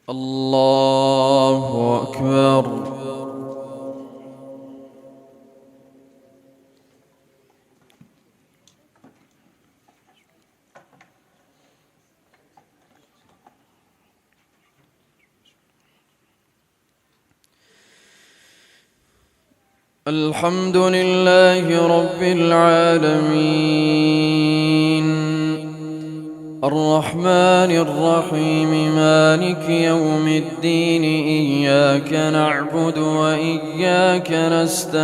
الله أكبر. الحمد لله رب العالمين الرحمن الرحيم مالك يوم الدين إياك نعبد وإياك نستعين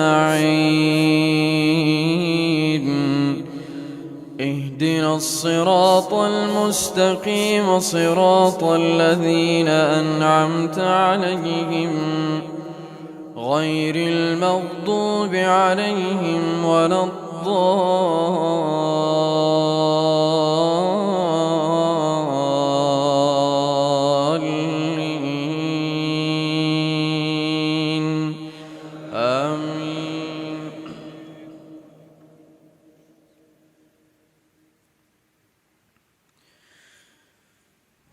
اهدنا الصراط المستقيم صراط الذين أنعمت عليهم غير المغضوب عليهم ولا الضالين آمين.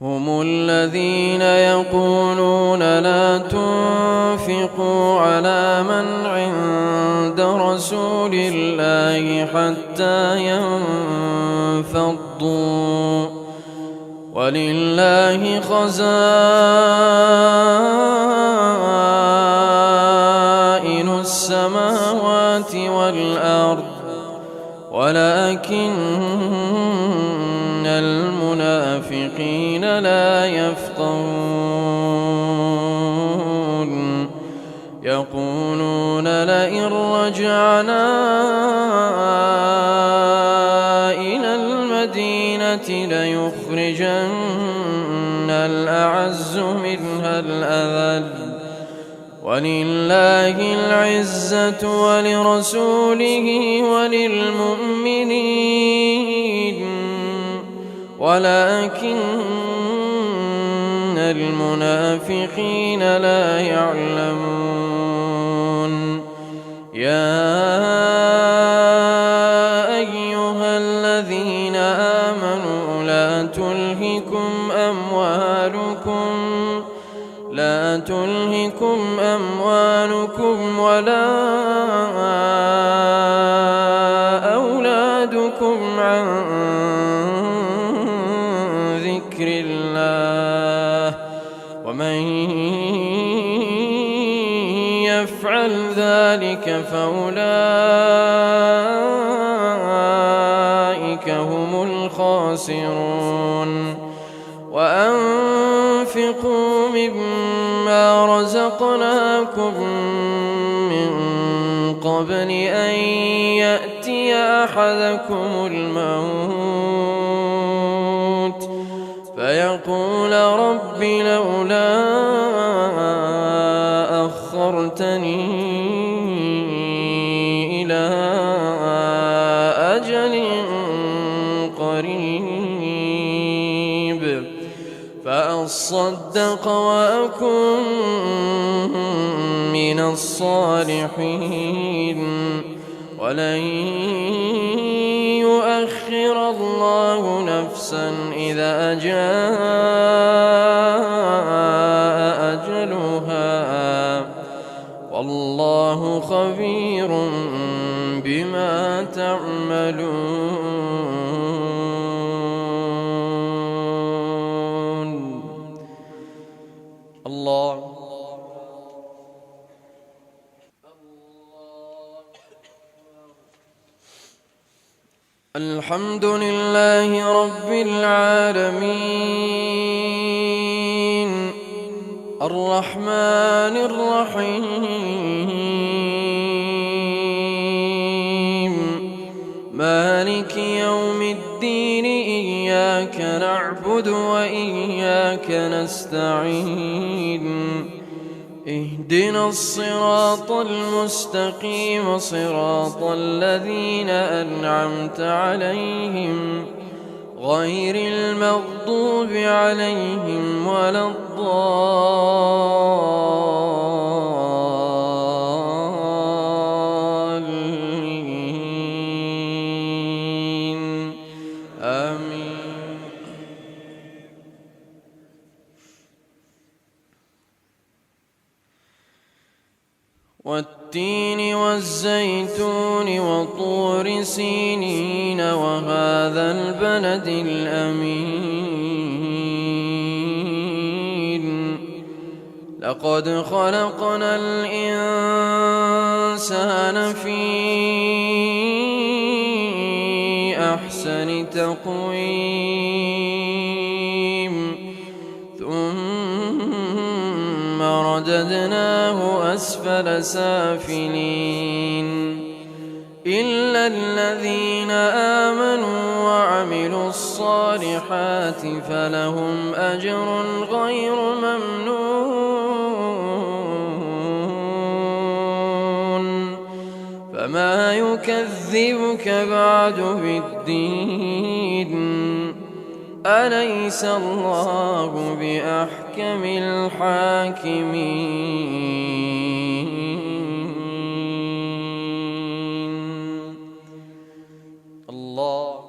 هم الذين يقولون لا تنفقوا على من عند رسول الله حتى ينفضوا ولله خزائن السماوات والأرض ولكن المنافقين لا يفقهون يقولون لئن رجعنا إلى المدينة ليخرجن الأعز منها الأذل ولله العزة ولرسوله وللمؤمنين ولكن المنافقين لا يعلمون. يا أيها الذين آمنوا لا تلهكم أموالكم ولا أولادكم عن ذكر الله ومن يفعل ذلك فأولئك هم الخاسرون. وأنفقوا مما رزقناكم من قبل أن يأتي أحدكم الموت فيقول رب لولا أخرتني إلى أجل قريب فأصدق وأكن من الصالحين ولن يؤخر الله نفسا إذا جاء أجلها والله خبير بما تعملون. الله الحمد لله رب العالمين الرحمن الرحيم مالك يوم الدين إياك نعبد وإياك نستعين اهدنا الصراط المستقيم صراط الذين أنعمت عليهم غير المغضوب عليهم ولا الضالين آمين. والتين والزيتون وطور سينين وهذا البلد الأمين لقد خلقنا الإنسان في أحسن تقويم ثم رددناه أسفل سافلين إلا الذين آمنوا وعملوا الصالحات فلهم أجر غير ممنون فما يكذبك بعد بالدين أليس الله بأحكم الحاكمين الله